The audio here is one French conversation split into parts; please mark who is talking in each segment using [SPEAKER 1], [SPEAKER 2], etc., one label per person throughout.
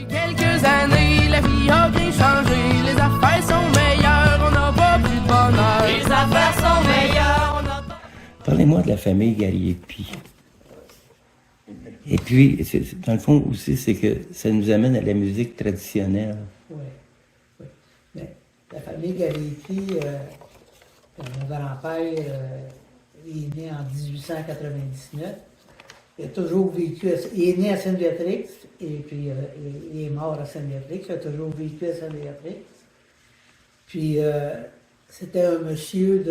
[SPEAKER 1] Quelques années, la vie a bien changé. Les affaires sont meilleures, on n'a pas plus de bonheur. Les affaires sont meilleures, on n'a pas...
[SPEAKER 2] Parlez-moi de la famille Gariepi. Et puis, dans le fond aussi, c'est que ça nous amène à la musique traditionnelle.
[SPEAKER 3] Oui, oui. Mais la famille Gariepi, mon grand-père est né en 1899. Il a toujours vécu, il est né à Sainte-Béatrix, et puis il est mort à Sainte-Béatrix, il a toujours vécu à Sainte-Béatrix. Puis c'était un monsieur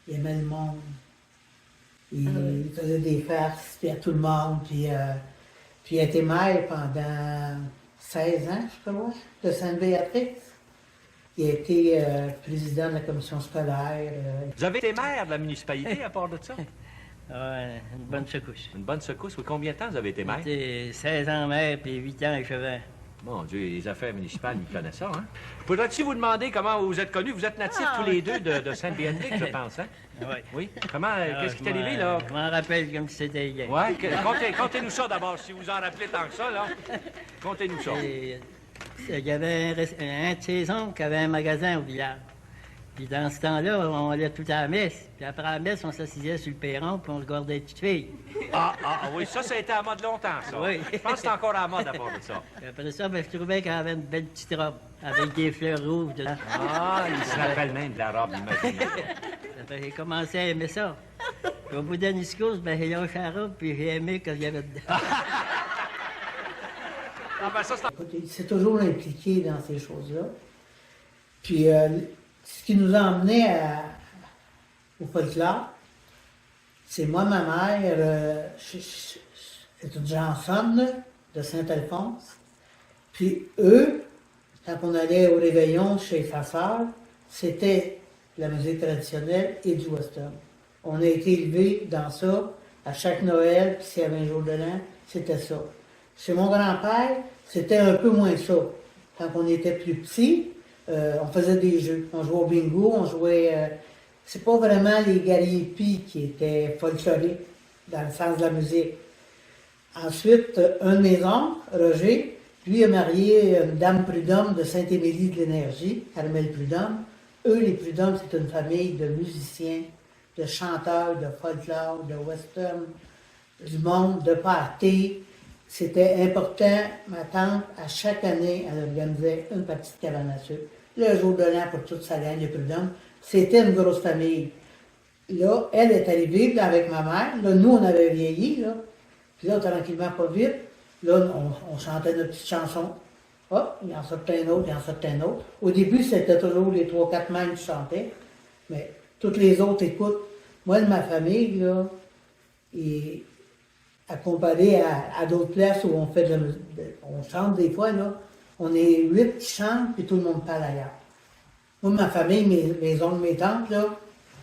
[SPEAKER 3] il aimait le monde. Il faisait des farces puis à tout le monde, puis il a été maire pendant 16 ans, je crois, de Sainte-Béatrix. Il a été président de la commission scolaire.
[SPEAKER 4] Vous avez été maire de la municipalité à part de ça?
[SPEAKER 5] Ouais, une bonne secousse.
[SPEAKER 4] Une bonne secousse. Oui, combien de temps vous avez été maire?
[SPEAKER 5] J'étais 16 ans maire, puis 8 ans échevin.
[SPEAKER 4] Mon Dieu, les affaires municipales, ils connaissent ça, hein? Pourrais-tu vous demander comment vous êtes connus? Vous êtes natifs tous les deux de Sainte-Béatrix, je pense, hein?
[SPEAKER 5] Oui.
[SPEAKER 4] Oui? Comment, qu'est-ce qui est arrivé, là?
[SPEAKER 5] Je m'en rappelle comme si c'était hier.
[SPEAKER 4] Ouais, contez-nous ça d'abord, si vous en rappelez tant que ça, là. Contez-nous ça.
[SPEAKER 5] Il y avait un de ses oncles qui avait un magasin au village. Puis dans ce temps-là, on allait tout à la messe. Puis après la messe, on s'assisait sur le perron, puis on regardait les petites filles.
[SPEAKER 4] Ah, oui, ça a été à la mode longtemps, ça.
[SPEAKER 5] Oui.
[SPEAKER 4] Je pense que c'est encore à la mode à part de ça.
[SPEAKER 5] Puis après ça, ben, je trouvais qu'elle avait une belle petite robe, avec des fleurs rouges dedans.
[SPEAKER 4] Ah, il se rappelle même de la robe, imaginez.
[SPEAKER 5] J'ai commencé à aimer ça. Puis au bout d'une discours, ben, j'ai lâché la robe, puis j'ai aimé ce qu'il y avait dedans.
[SPEAKER 4] Ah, ben ça,
[SPEAKER 3] Écoute, il s'est toujours impliqué dans ces choses-là. Puis, ce qui nous a emmenés au folklore, c'est moi, ma mère, c'est une Jansonne de Saint-Alphonse. Puis eux, quand on allait au réveillon chez sa sœur, c'était la musique traditionnelle et du western. On a été élevés dans ça, à chaque Noël, puis s'il y avait un jour de l'an, c'était ça. Chez mon grand-père, c'était un peu moins ça. Quand on était plus petits, on faisait des jeux. On jouait au bingo, on jouait... c'est pas vraiment les Gariepi qui étaient folkloriques dans le sens de la musique. Ensuite, un de mes oncles, Roger, lui a marié une dame Prudhomme de Saint-Émilie de l'Énergie, Carmel Prudhomme. Eux, les Prudhomme, c'est une famille de musiciens, de chanteurs, de folklore, de western, du monde, de party. C'était important. Ma tante, à chaque année, elle organisait une petite cabane à sucre. Le jour de l'an pour toute sa gang de Prudhomme. C'était une grosse famille. Là, elle est arrivée là, avec ma mère. Là, nous, on avait vieilli. Là. Puis là, tranquillement, pas vite, là, on chantait notre petite chanson. Hop, il en sortait un autre, il en sortait un autre. Au début, c'était toujours les 3-4 mêmes qui chantaient. Mais toutes les autres écoutent. Moi, de ma famille, là, et à comparer à d'autres places où on fait on chante des fois, là, on est 8 qui chantent, puis tout le monde parle ailleurs. Moi, ma famille, mes oncles, mes tantes, là,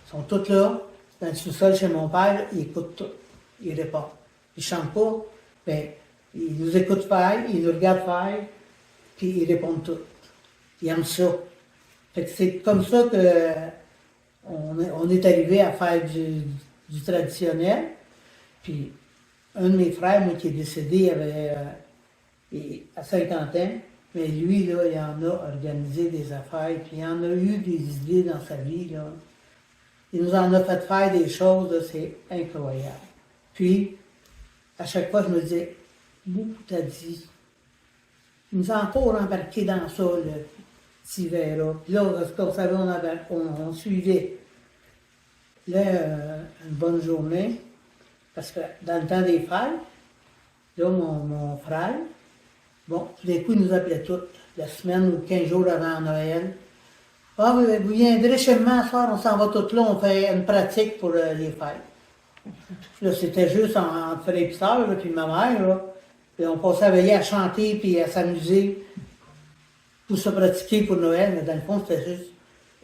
[SPEAKER 3] sont toutes là, dans le sous-sol chez mon père, ils écoutent tout. Ils répondent. Ils chantent pas, mais ils nous écoutent faire, ils nous regardent faire, puis ils répondent tout. Ils aiment ça. Fait que c'est comme ça que on est arrivé à faire du traditionnel. Puis un de mes frères, moi, qui est décédé, il avait à 50 ans, mais lui, là, il en a organisé des affaires, puis il en a eu des idées dans sa vie, là. Il nous en a fait faire des choses, là, c'est incroyable. Puis, à chaque fois, je me disais, beaucoup t'as dit. Il nous a encore embarqué dans ça, le petit verre-là. Puis là, ce qu'on savait, on suivait. Là, une bonne journée, parce que dans le temps des frères, là, mon frère, bon, tout d'un coup, il nous appelait toutes, la semaine ou 15 jours avant Noël. Ah, vous viendrez chez moi ce soir, on s'en va toutes là, on fait une pratique pour les fêtes. Là, c'était juste entre frères et sœurs, là, puis ma mère, là. Puis on passait à veiller à chanter, puis à s'amuser, pour se pratiquer pour Noël, mais dans le fond, c'était juste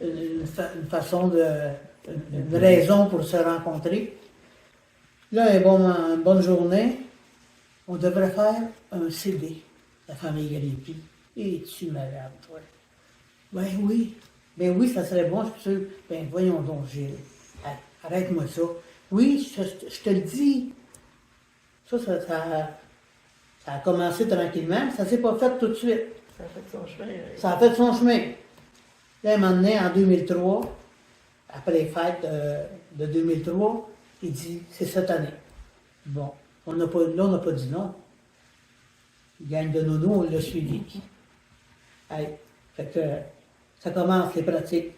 [SPEAKER 3] une façon une raison pour se rencontrer. Là, une bonne journée, on devrait faire un CD, la famille Gariepi. Et tu malade, toi. Ben oui, ça serait bon, je suis sûr. Ben voyons donc, Gilles, arrête-moi ça. Oui, je te le dis. Ça Ça a commencé tranquillement, mais ça ne s'est pas fait tout de suite.
[SPEAKER 6] Ça a fait son chemin.
[SPEAKER 3] Ça a fait son chemin. Là, à un moment donné, en 2003, après les fêtes de 2003, il dit, c'est cette année. Bon, on n'a pas dit non. Il gagne de nono, on l'a suivi. Hey, fait que ça commence les pratiques.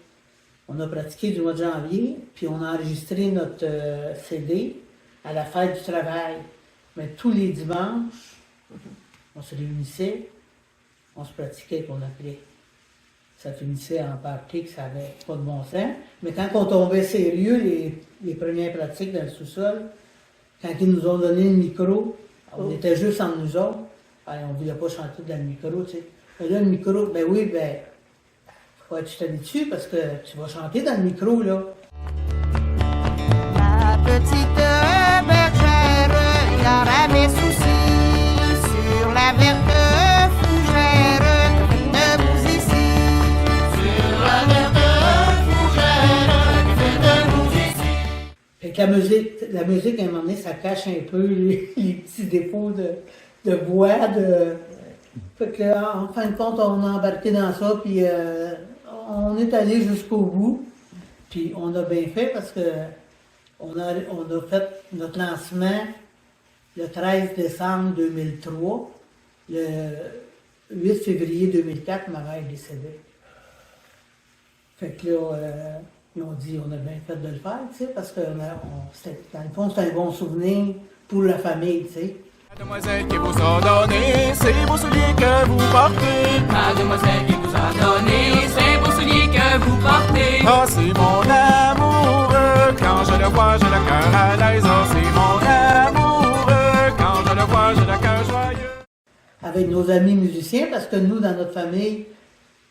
[SPEAKER 3] On a pratiqué du mois de janvier, puis on a enregistré notre CD à la fête du travail. Mais tous les dimanches, on se réunissait, on se pratiquait qu'on appelait. Ça finissait en partie que ça n'avait pas de bon sens. Mais quand on tombait sérieux, les premières pratiques dans le sous-sol, quand ils nous ont donné le micro, on était juste entre nous autres. On ne voulait pas chanter dans le micro, tu sais. Mais là, le micro, ben oui, ben, faut que tu t'habitues parce que tu vas chanter dans le micro, là.
[SPEAKER 7] La petite bergère ignora mes soucis sur la verte fougère debout ici. Sur la verte fougère debout ici.
[SPEAKER 3] Fait que la musique, à un moment donné, ça cache un peu les petits défauts de voix, Fait que, en fin de compte, on a embarqué dans ça, puis on est allé jusqu'au bout. Puis on a bien fait parce que on a fait notre lancement le 13 décembre 2003. Le 8 février 2004, ma mère est décédée. Fait que là, ils ont dit, on a bien fait de le faire, tu sais, parce que dans le fond, c'est un bon souvenir pour la famille, tu sais.
[SPEAKER 1] Mademoiselle qui vous a donné ces beaux souliers que vous portez. Mademoiselle qui vous a donné ces beaux souliers que vous portez.
[SPEAKER 8] Ah, c'est mon amoureux, quand je le vois, j'ai le cœur à l'aise. Ah, c'est mon amoureux, quand je le vois, j'ai le cœur joyeux.
[SPEAKER 3] Avec nos amis musiciens, parce que nous, dans notre famille,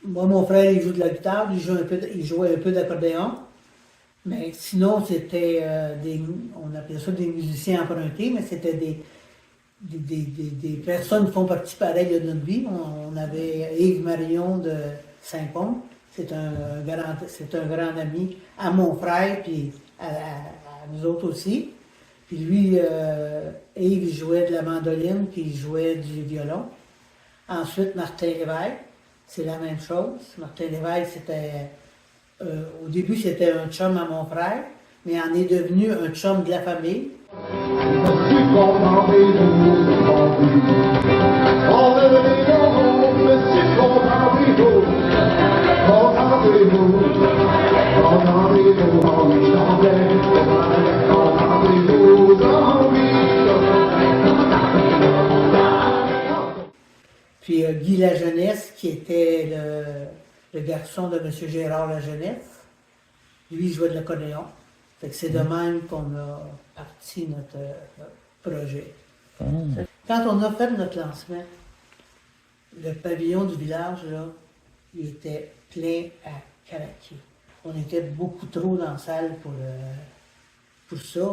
[SPEAKER 3] moi, mon frère, il joue de la guitare, il jouait un peu d'accordéon. Mais sinon, c'était on appelait ça des musiciens empruntés, mais c'était des personnes qui font partie pareille de notre vie. On avait Yves Marion de Saint-Pont, c'est un grand ami à mon frère, puis à nous autres aussi. Puis lui, Yves, il jouait de la mandoline, puis il jouait du violon. Ensuite, Martin Lévesque, c'est la même chose. Martin Lévesque, c'était, au début, c'était un chum à mon frère, mais en est devenu un chum de la famille. Puis Guy Lajeunesse, qui était le garçon de M. Gérard Lajeunesse, lui, il jouait de l'accordéon. Fait que c'est de même qu'on a parti notre projet. Quand on a fait notre lancement, le pavillon du village, là, il était plein à craquer. On était beaucoup trop dans la salle pour ça.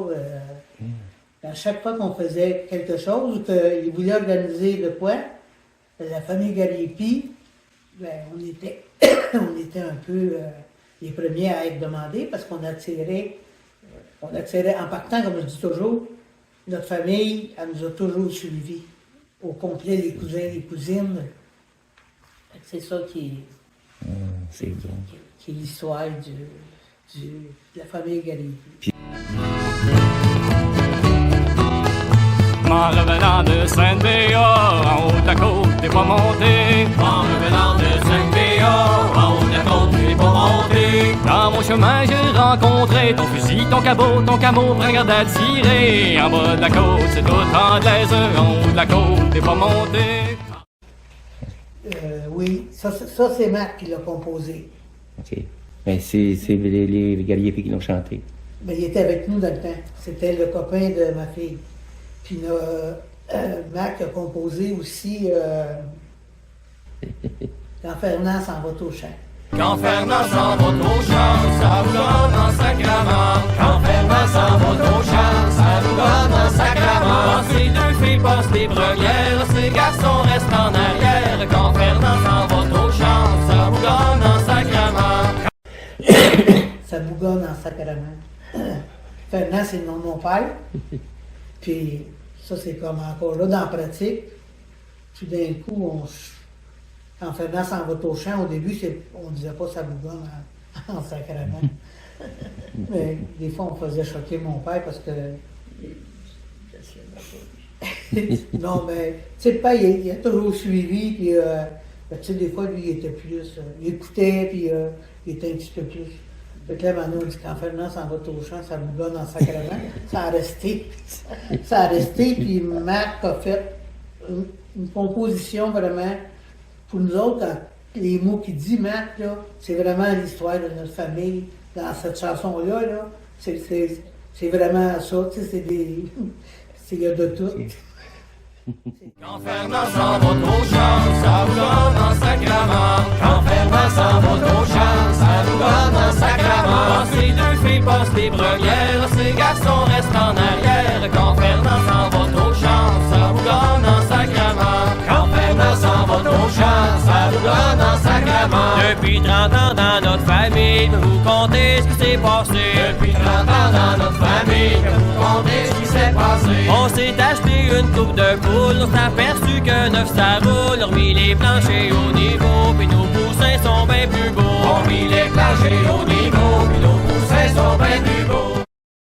[SPEAKER 3] À chaque fois qu'on faisait quelque chose, qu'ils voulaient organiser de quoi, la famille Gariepi, ben, on était un peu les premiers à être demandés parce qu'on attirait, en partant, comme je dis toujours, notre famille, elle nous a toujours suivis. Au complet, les cousins, les cousines. C'est ça qui est l'histoire de la famille Gariepi.
[SPEAKER 9] En revenant de Sainte-Béa, en haut de la côte, t'es pas monté. En revenant de Sainte-Béa, en haut de la côte, t'es pas monté. Dans mon chemin, j'ai rencontré ton fusil, ton cabot, ton camo, prends garde à tirer. En bas de la côte, c'est tout anglaise, en haut de la côte, t'es pas monté.
[SPEAKER 3] Oui, ça c'est Marc qui l'a composé.
[SPEAKER 2] OK. Mais c'est les Gariepi qui l'ont chanté.
[SPEAKER 3] Mais il était avec nous dans le temps. C'était le copain de ma fille. Puis Marc a composé aussi Quand Fernand s'en va au champ.
[SPEAKER 9] Quand Fernand s'en va au champ, ça vous donne un sacrament. Quand Fernand s'en va au champ, ça vous donne un sacrament. Ces deux filles passent les bruyères, ces garçons restent en arrière. Quand Fernand s'en va au champ, ça vous donne un sacrament.
[SPEAKER 3] Ça bougonne en sacrament. Fernand, c'est le nom de mon père. Puis ça, c'est comme encore là, dans la pratique, tout d'un coup, quand Fernand s'en va au champ, au début, on disait pas ça bougonne en sacrament. Mais des fois, on faisait choquer mon père parce que. Non, mais, tu sais, le père, il a toujours suivi, puis, tu sais, des fois, lui, il était plus. Il écoutait, puis il était un petit peu plus. Fait que là, maintenant, on dit quand Fernand s'en va au champ, ça bougonne en sacrament. Ça a resté. Ça a resté, puis Marc a fait une composition vraiment pour nous autres. Les mots qu'il dit, Marc, là, c'est vraiment l'histoire de notre famille dans cette chanson-là. Là. C'est vraiment ça. Tu sais, c'est des. Il y a de tout.
[SPEAKER 9] Quand Fernand s'en va au champ, ça bougonne en sacrament. Quand Fernand s'en va au champ, ça bougonne en sacrament. Quand ces deux filles passent les brelières, ces garçons restent en arrière. Quand Fernand s'en va au champ, ça bougonne en sacrament. Quand Fernand s'en va au champ, ça bougonne en sacrament. Depuis 30 ans dans notre famille, vous comptez ce qui s'est passé. Depuis 30 ans dans notre famille, vous comptez ce qui s'est passé. On s'est acheté une coupe de poule, on s'est aperçu que 9 ça roule. On remis les planchers au niveau, puis nos poussins sont bien plus beaux. On remis les planchers au niveau, puis nos poussins sont bien plus beaux.